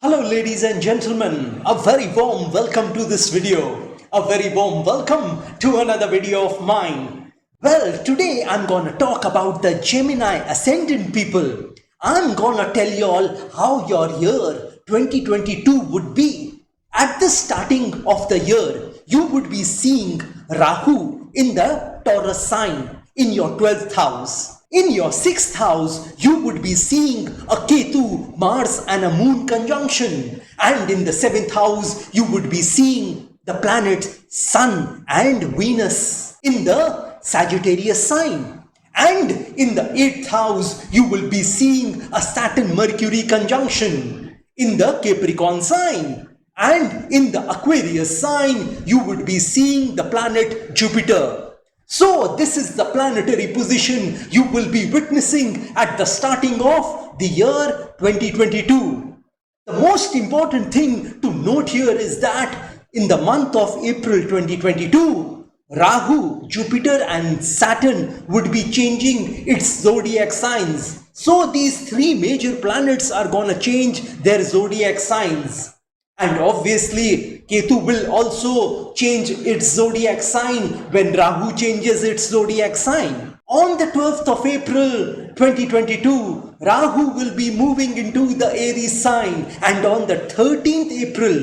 Hello ladies and gentlemen, a very warm welcome to this video. A very warm welcome to another video of mine. Well, today I'm gonna talk about the Gemini Ascendant people. I'm gonna tell you all how your year 2022 would be. At the starting of the year, you would be seeing Rahu in the Taurus sign in your 12th house. In your 6th house, you would be seeing a Ketu, Mars and a Moon conjunction. And in the 7th house, you would be seeing the planets Sun and Venus in the Sagittarius sign. And in the 8th house, you will be seeing a Saturn-Mercury conjunction in the Capricorn sign. And in the Aquarius sign, you would be seeing the planet Jupiter. So this is the planetary position you will be witnessing at the starting of the year 2022. The most important thing to note here is that in the month of April 2022, Rahu, Jupiter and Saturn would be changing its zodiac signs. So these three major planets are gonna change their zodiac signs. And obviously, Ketu will also change its zodiac sign when Rahu changes its zodiac sign. On the 12th of April 2022, Rahu will be moving into the Aries sign, and on the 13th April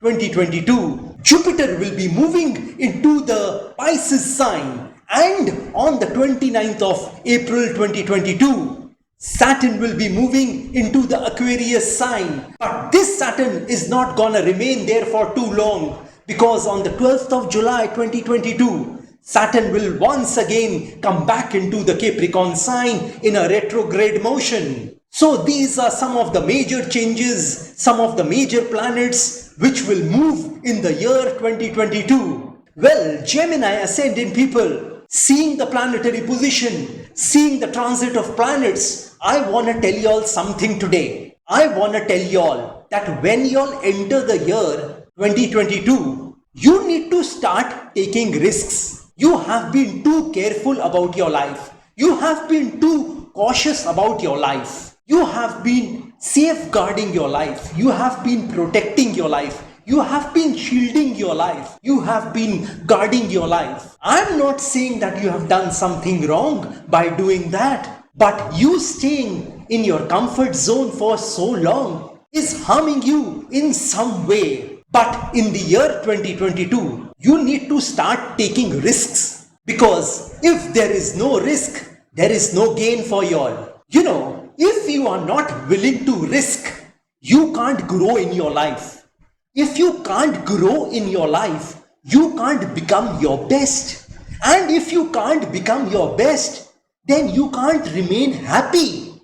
2022, Jupiter will be moving into the Pisces sign, and on the 29th of April 2022, Saturn will be moving into the Aquarius sign. But this Saturn is not gonna remain there for too long, because on the 12th of July 2022, Saturn will once again come back into the Capricorn sign in a retrograde motion. So these are some of the major changes, some of the major planets which will move in the year 2022. Well, Gemini Ascendant people, seeing the planetary position, seeing the transit of planets, I want to tell you all something today. I want to tell you all that when you all enter the year 2022, you need to start taking risks. You have been too careful about your life. You have been too cautious about your life. You have been safeguarding your life. You have been protecting your life. You have been shielding your life. You have been guarding your life. I'm not saying that you have done something wrong by doing that. But you staying in your comfort zone for so long is harming you in some way. But in the year 2022, you need to start taking risks. Because if there is no risk, there is no gain for you all. You know, if you are not willing to risk, you can't grow in your life. If you can't grow in your life, you can't become your best. And if you can't become your best, then you can't remain happy.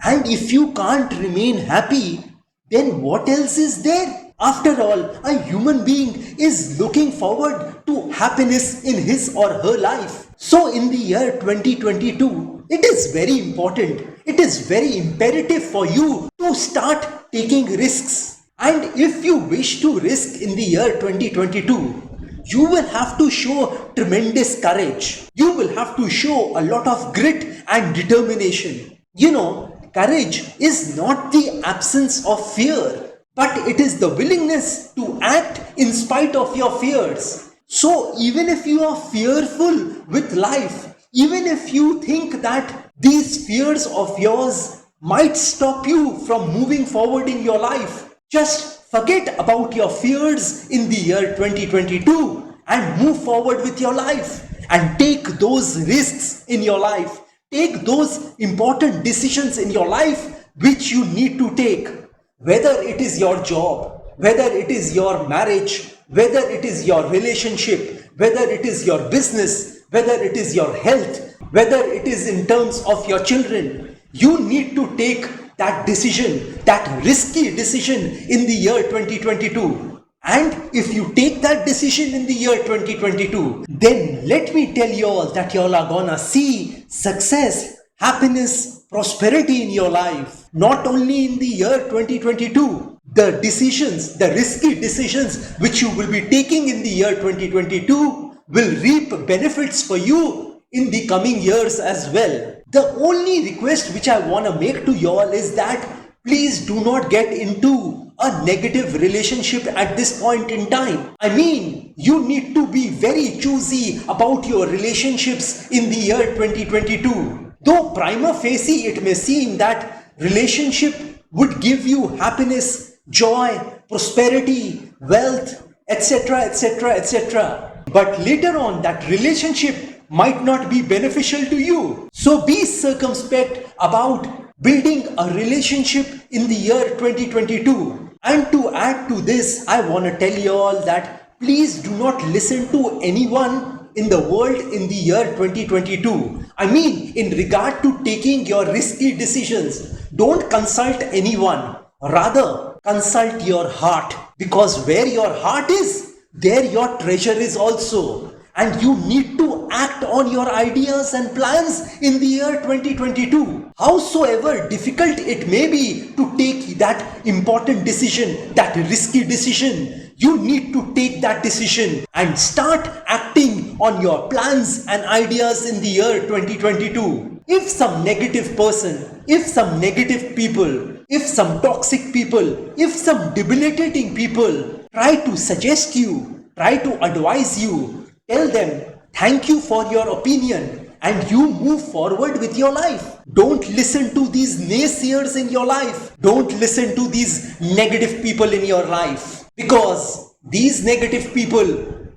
And if you can't remain happy, then what else is there? After all, a human being is looking forward to happiness in his or her life. So in the year 2022, it is very important, it is very imperative for you to start taking risks. And if you wish to risk in the year 2022, you will have to show tremendous courage. You will have to show a lot of grit and determination. You know, courage is not the absence of fear, but it is the willingness to act in spite of your fears. So even if you are fearful with life, even if you think that these fears of yours might stop you from moving forward in your life, just forget about your fears in the year 2022 and move forward with your life and take those risks in your life. Take those important decisions in your life which you need to take. Whether it is your job, whether it is your marriage, whether it is your relationship, whether it is your business, whether it is your health, whether it is in terms of your children, you need to take that decision, that risky decision in the year 2022. And if you take that decision in the year 2022, then let me tell you all that you all are gonna see success, happiness, prosperity in your life. Not only in the year 2022, the decisions, the risky decisions which you will be taking in the year 2022 will reap benefits for you in the coming years as well. The only request which I want to make to you all is that please do not get into a negative relationship at this point in time. I mean, you need to be very choosy about your relationships in the year 2022. Though prima facie it may seem that relationship would give you happiness, joy, prosperity, wealth, etc., etc., etc. But later on, that relationship might not be beneficial to you. So be circumspect about building a relationship in the year 2022. And to add to this, I want to tell you all that please do not listen to anyone in the world in the year 2022. I mean, in regard to taking your risky decisions, don't consult anyone. Rather, consult your heart. Because where your heart is, there your treasure is also. And you need to act on your ideas and plans in the year 2022. Howsoever difficult it may be to take that important decision, that risky decision, you need to take that decision and start acting on your plans and ideas in the year 2022. If some negative person, if some negative people, if some toxic people, if some debilitating people try to suggest you, try to advise you, tell them thank you for your opinion and you move forward with your life. Don't listen to these naysayers in your life. Don't listen to these negative people in your life, because these negative people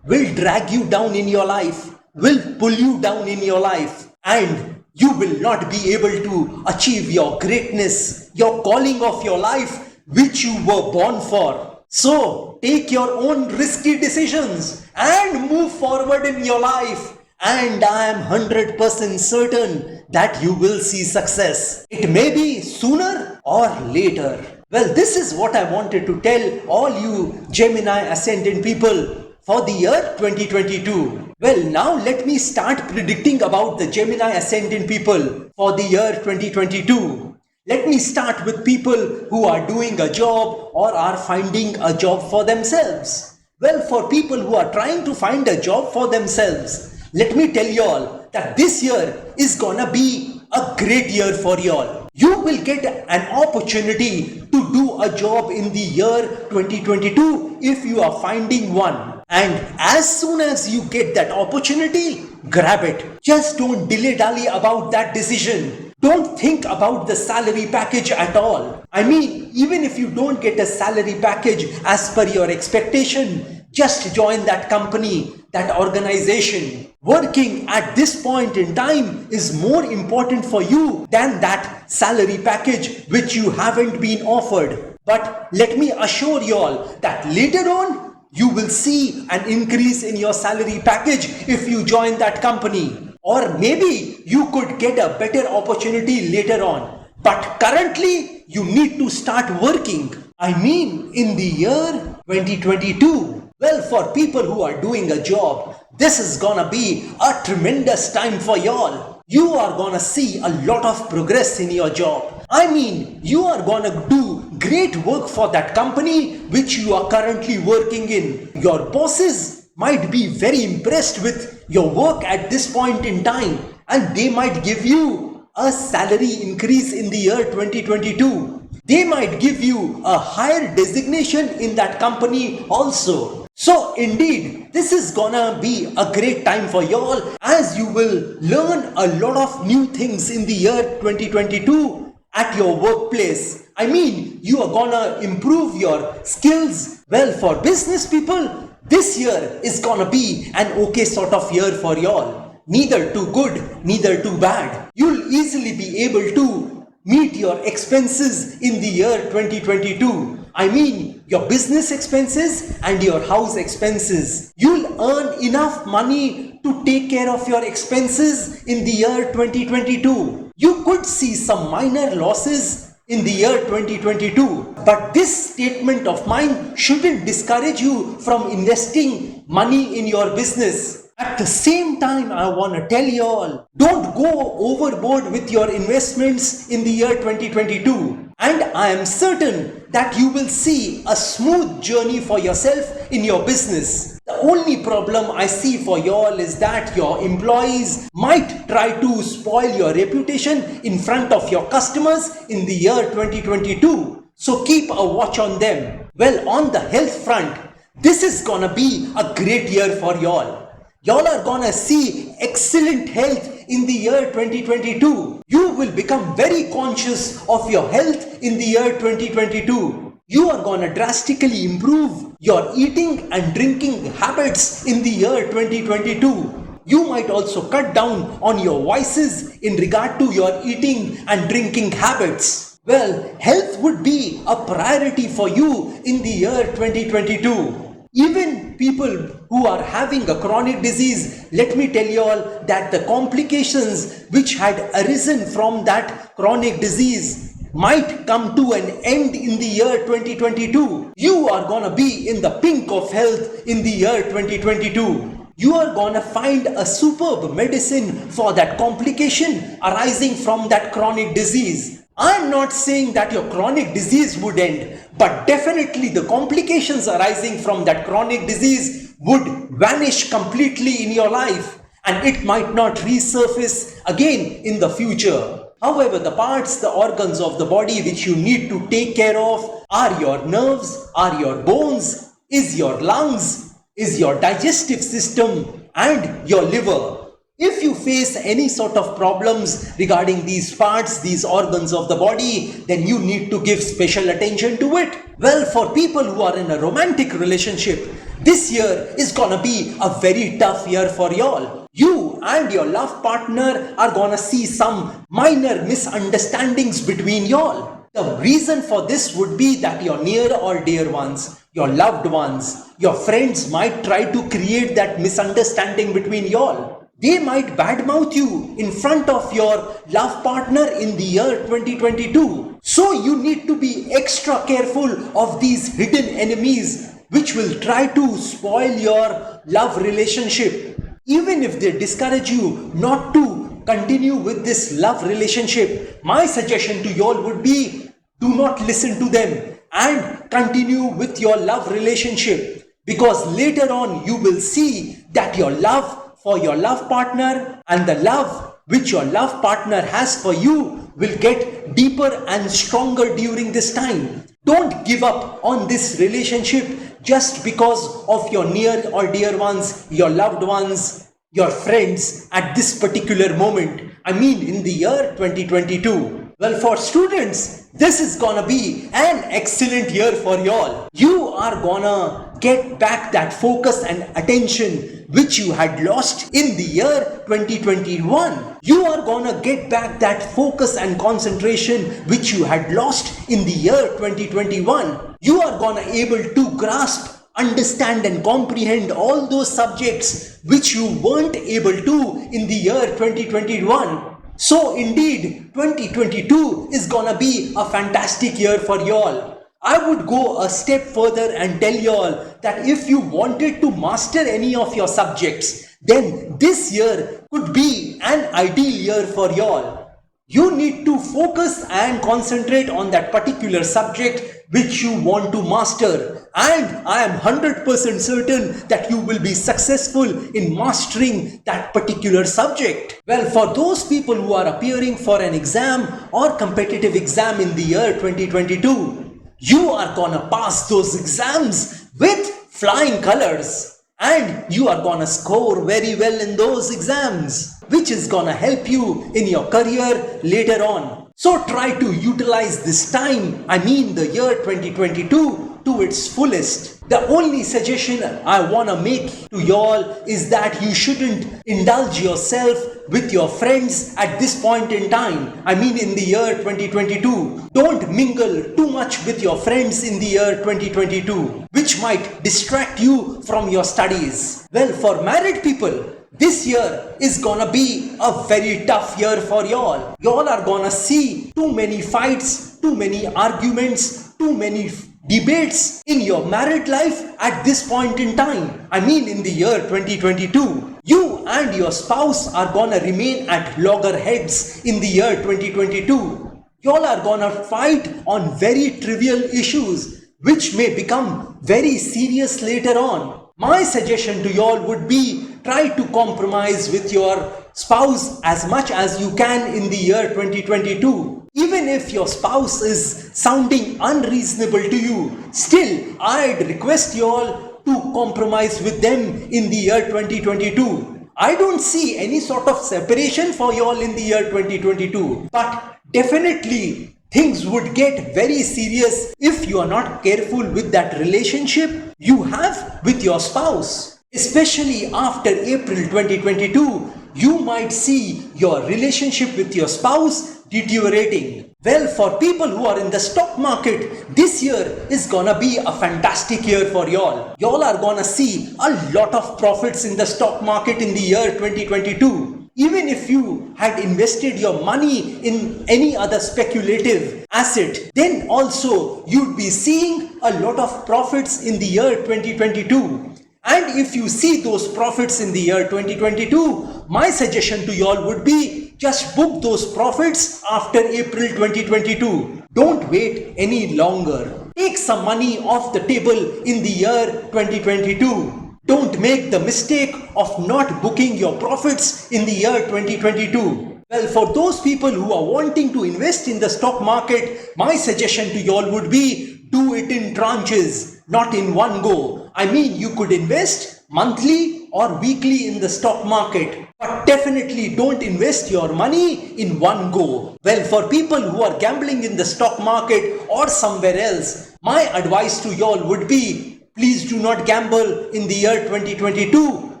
will drag you down in your life, will pull you down in your life, and you will not be able to achieve your greatness, your calling of your life which you were born for. So take your own risky decisions and move forward in your life, and I am 100% certain that you will see success. It may be sooner or later. Well, this is what I wanted to tell all you Gemini Ascendant people for the year 2022. Well, now let me start predicting about the Gemini Ascendant people for the year 2022. Let me start with people who are doing a job or are finding a job for themselves. Well, for people who are trying to find a job for themselves, let me tell you all that this year is gonna be a great year for you all. You will get an opportunity to do a job in the year 2022 if you are finding one. And as soon as you get that opportunity, grab it. Just don't dilly-dally about that decision. Don't think about the salary package at all. I mean, even if you don't get a salary package as per your expectation, just join that company, that organization. Working at this point in time is more important for you than that salary package which you haven't been offered. But let me assure you all that later on, you will see an increase in your salary package if you join that company. Or maybe you could get a better opportunity later on. But currently, you need to start working. I mean, in the year 2022. Well, for people who are doing a job, this is gonna be a tremendous time for y'all. You are gonna see a lot of progress in your job. I mean, you are gonna do great work for that company which you are currently working in. Your bosses might be very impressed with your work at this point in time, and they might give you a salary increase in the year 2022. They might give you a higher designation in that company also. So indeed, this is gonna be a great time for y'all, as you will learn a lot of new things in the year 2022 at your workplace. I mean, you are gonna improve your skills. Well, for business people, this year is gonna be an okay sort of year for y'all. Neither too good, neither too bad. You'll easily be able to meet your expenses in the year 2022. I mean, your business expenses and your house expenses. You'll earn enough money to take care of your expenses in the year 2022. You could see some minor losses in the year 2022. But this statement of mine shouldn't discourage you from investing money in your business. At the same time, I want to tell you all, don't go overboard with your investments in the year 2022. And I am certain that you will see a smooth journey for yourself in your business. The only problem I see for y'all is that your employees might try to spoil your reputation in front of your customers in the year 2022. So keep a watch on them. Well, on the health front, this is gonna be a great year for y'all. Y'all are gonna see excellent health in the year 2022. You will become very conscious of your health in the year 2022. You are gonna drastically improve your eating and drinking habits in the year 2022. You might also cut down on your vices in regard to your eating and drinking habits. Well, health would be a priority for you in the year 2022. Even people who are having a chronic disease, let me tell you all that the complications which had arisen from that chronic disease might come to an end in the year 2022. You are gonna be in the pink of health in the year 2022. You are gonna find a superb medicine for that complication arising from that chronic disease. I'm not saying that your chronic disease would end, but definitely the complications arising from that chronic disease would vanish completely in your life, and it might not resurface again in the future. However, the parts, the organs of the body which you need to take care of are your nerves, are your bones, is your lungs, is your digestive system, and your liver. If you face any sort of problems regarding these parts, these organs of the body, then you need to give special attention to it. Well, for people who are in a romantic relationship, this year is gonna be a very tough year for y'all. You and your love partner are gonna see some minor misunderstandings between y'all. The reason for this would be that your near or dear ones, your loved ones, your friends might try to create that misunderstanding between y'all. They might badmouth you in front of your love partner in the year 2022. So you need to be extra careful of these hidden enemies which will try to spoil your love relationship. Even if they discourage you not to continue with this love relationship, my suggestion to y'all would be do not listen to them and continue with your love relationship, because later on you will see that your love for your love partner and the love which your love partner has for you will get deeper and stronger during this time. Don't give up on this relationship just because of your near or dear ones, your loved ones, your friends at this particular moment. I mean in the year 2022. Well, for students, this is gonna be an excellent year for y'all. You are gonna get back that focus and attention which you had lost in the year 2021. You are gonna get back that focus and concentration which you had lost in the year 2021. You are gonna able to grasp, understand and comprehend all those subjects which you weren't able to in the year 2021. So indeed, 2022 is gonna be a fantastic year for y'all. I would go a step further and tell y'all that if you wanted to master any of your subjects, then this year could be an ideal year for y'all. You need to focus and concentrate on that particular subject which you want to master, and I am 100% certain that you will be successful in mastering that particular subject. Well, for those people who are appearing for an exam or competitive exam in the year 2022, you are gonna pass those exams with flying colors, and you are gonna score very well in those exams, which is gonna help you in your career later on. So try to utilize this time, I mean the year 2022, to its fullest. The only suggestion I wanna make to y'all is that you shouldn't indulge yourself with your friends at this point in time. I mean in the year 2022. Don't mingle too much with your friends in the year 2022, which might distract you from your studies. Well, for married people, this year is gonna be a very tough year for y'all. Y'all are gonna see too many fights, too many arguments, too many debates in your married life at this point in time. I mean in the year 2022. You and your spouse are gonna remain at loggerheads in the year 2022. Y'all are gonna fight on very trivial issues which may become very serious later on. My suggestion to y'all would be try to compromise with your spouse as much as you can in the year 2022. Even if your spouse is sounding unreasonable to you, still I'd request y'all to compromise with them in the year 2022. I don't see any sort of separation for y'all in the year 2022, but definitely things would get very serious if you are not careful with that relationship you have with your spouse. Especially after April 2022, you might see your relationship with your spouse deteriorating. Well, for people who are in the stock market, this year is gonna be a fantastic year for y'all. Y'all are gonna see a lot of profits in the stock market in the year 2022. Even if you had invested your money in any other speculative asset, then also you'd be seeing a lot of profits in the year 2022. And if you see those profits in the year 2022, my suggestion to y'all would be just book those profits after April 2022. Don't wait any longer. Take some money off the table in the year 2022. Don't make the mistake of not booking your profits in the year 2022. Well, for those people who are wanting to invest in the stock market, my suggestion to y'all would be do it in tranches, not in one go. I mean, you could invest monthly or weekly in the stock market, but definitely don't invest your money in one go. Well, for people who are gambling in the stock market or somewhere else, my advice to y'all would be please do not gamble in the year 2022,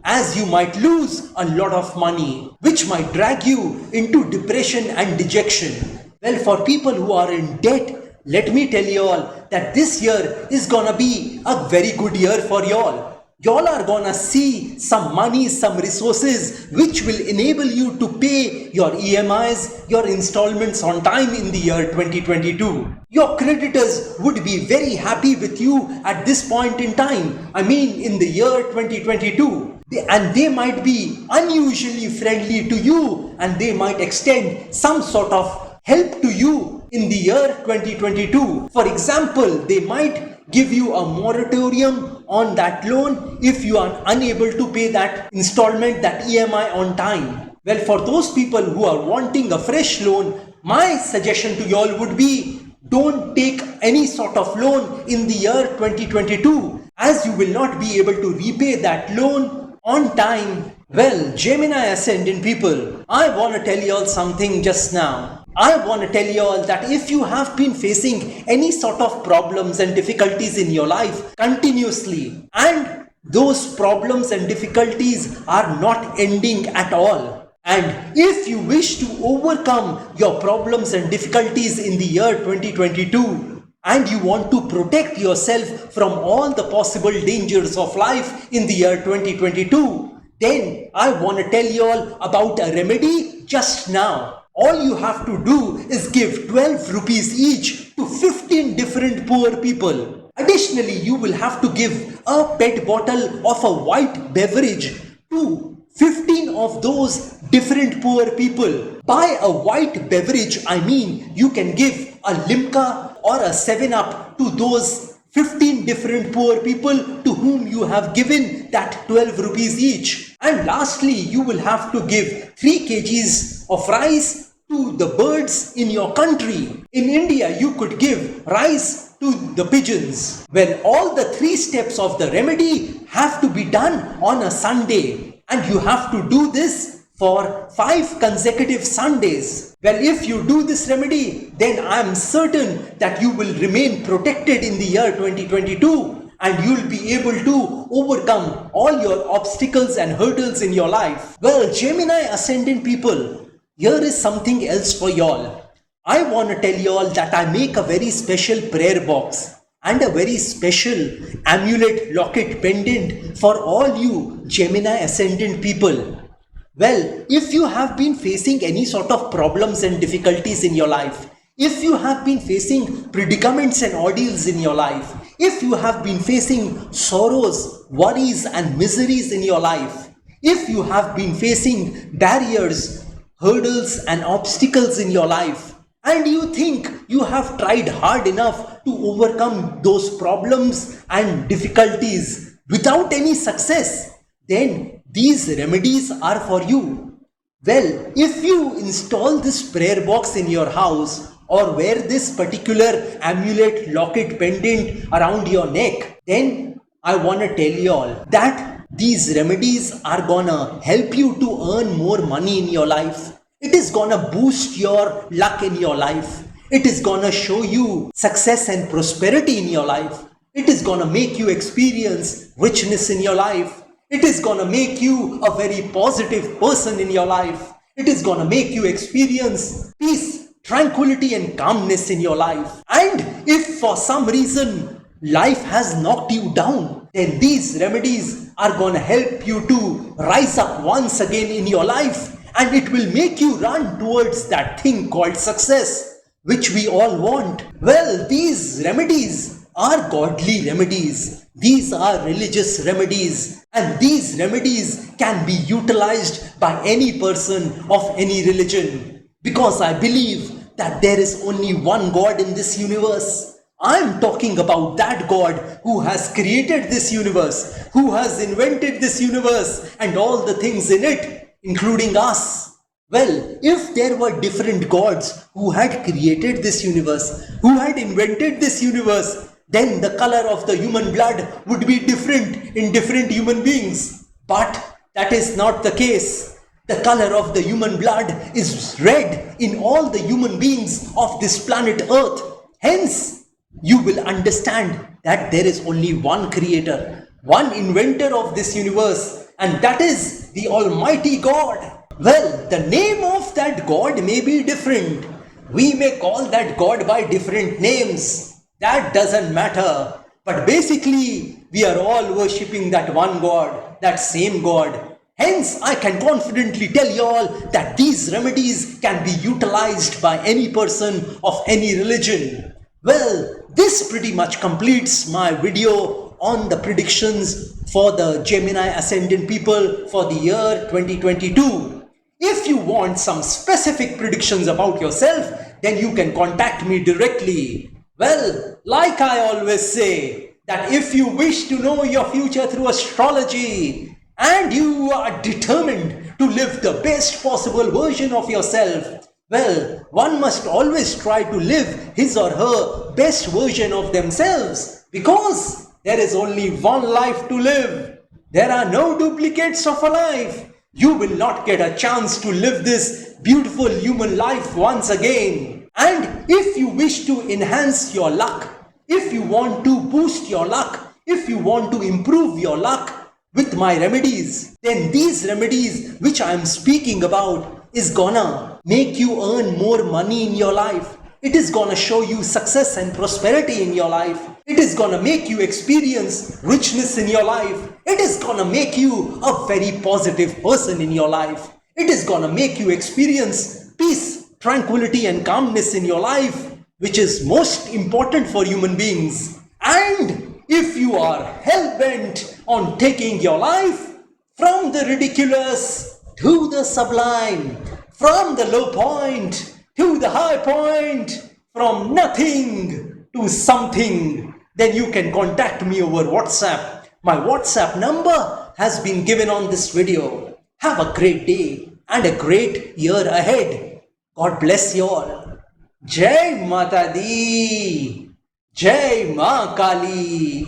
as you might lose a lot of money, which might drag you into depression and dejection. Well, for people who are in debt, let me tell you all that this year is gonna be a very good year for y'all. Y'all are gonna see some money, some resources which will enable you to pay your EMIs, your installments on time in the year 2022. Your creditors would be very happy with you at this point in time. I mean, in the year 2022. And they might be unusually friendly to you, and they might extend some sort of help to you in the year 2022. For example, they might give you a moratorium on that loan if you are unable to pay that installment, that EMI on time. Well, for those people who are wanting a fresh loan, my suggestion to y'all would be don't take any sort of loan in the year 2022, as you will not be able to repay that loan on time. Well, Gemini Ascendant people, I want to tell y'all something just now. I want to tell you all that if you have been facing any sort of problems and difficulties in your life continuously, and those problems and difficulties are not ending at all, and if you wish to overcome your problems and difficulties in the year 2022, and you want to protect yourself from all the possible dangers of life in the year 2022, then I want to tell you all about a remedy just now. All you have to do is give 12 rupees each to 15 different poor people. Additionally, you will have to give a pet bottle of a white beverage to 15 of those different poor people. By a white beverage, I mean you can give a Limca or a 7-Up to those 15 different poor people to whom you have given that 12 rupees each. And lastly, you will have to give 3 kgs of rice to the birds in your country. In India, you could give rice to the pigeons. Well, all the 3 steps of the remedy have to be done on a Sunday, and you have to do this for 5 consecutive Sundays. Well, if you do this remedy, then I am certain that you will remain protected in the year 2022. And you'll be able to overcome all your obstacles and hurdles in your life. Well, Gemini Ascendant people, here is something else for y'all. I want to tell y'all that I make a very special prayer box and a very special amulet locket pendant for all you Gemini Ascendant people. Well, if you have been facing any sort of problems and difficulties in your life, if you have been facing predicaments and ordeals in your life, if you have been facing sorrows, worries and miseries in your life, if you have been facing barriers, hurdles and obstacles in your life, and you think you have tried hard enough to overcome those problems and difficulties, without any success, then these remedies are for you. Well, if you install this prayer box in your house or wear this particular amulet locket pendant around your neck, then I want to tell you all that these remedies are gonna help you to earn more money in your life. It is gonna boost your luck in your life. It is gonna show you success and prosperity in your life. It is gonna make you experience richness in your life. It is gonna make you a very positive person in your life. It is gonna make you experience peace, tranquility and calmness in your life. And if for some reason life has knocked you down, then these remedies are gonna help you to rise up once again in your life, and it will make you run towards that thing called success, which we all want. Well, these remedies are godly remedies. These are religious remedies, and these remedies can be utilized by any person of any religion, because I believe that there is only one God in this universe. I'm talking about that God who has created this universe, who has invented this universe and all the things in it, including us. Well, if there were different gods who had created this universe, who had invented this universe, then the color of the human blood would be different in different human beings. But that is not the case. The color of the human blood is red in all the human beings of this planet Earth. Hence, you will understand that there is only one creator, one inventor of this universe, and that is the Almighty God. Well, the name of that God may be different. We may call that God by different names. That doesn't matter. But basically, we are all worshipping that one God, that same God. Hence, I can confidently tell you all that these remedies can be utilized by any person of any religion. Well, this pretty much completes my video on the predictions for the Gemini Ascendant people for the year 2022. If you want some specific predictions about yourself, then you can contact me directly. Well, like I always say, that if you wish to know your future through astrology and you are determined to live the best possible version of yourself, well, one must always try to live his or her best version of themselves, because there is only one life to live. There are no duplicates of a life. You will not get a chance to live this beautiful human life once again. And if you wish to enhance your luck, if you want to boost your luck, if you want to improve your luck with my remedies, then these remedies which I am speaking about is gonna make you earn more money in your life. It is gonna show you success and prosperity in your life. It is gonna make you experience richness in your life. It is gonna make you a very positive person in your life. It is gonna make you experience peace, tranquility and calmness in your life, which is most important for human beings. And if you are hell-bent on taking your life from the ridiculous to the sublime, from the low point to the high point, from nothing to something, then you can contact me over WhatsApp. My WhatsApp number has been given on this video. Have a great day and a great year ahead. God bless you all. Jai Mata Di, Jai Ma Kali.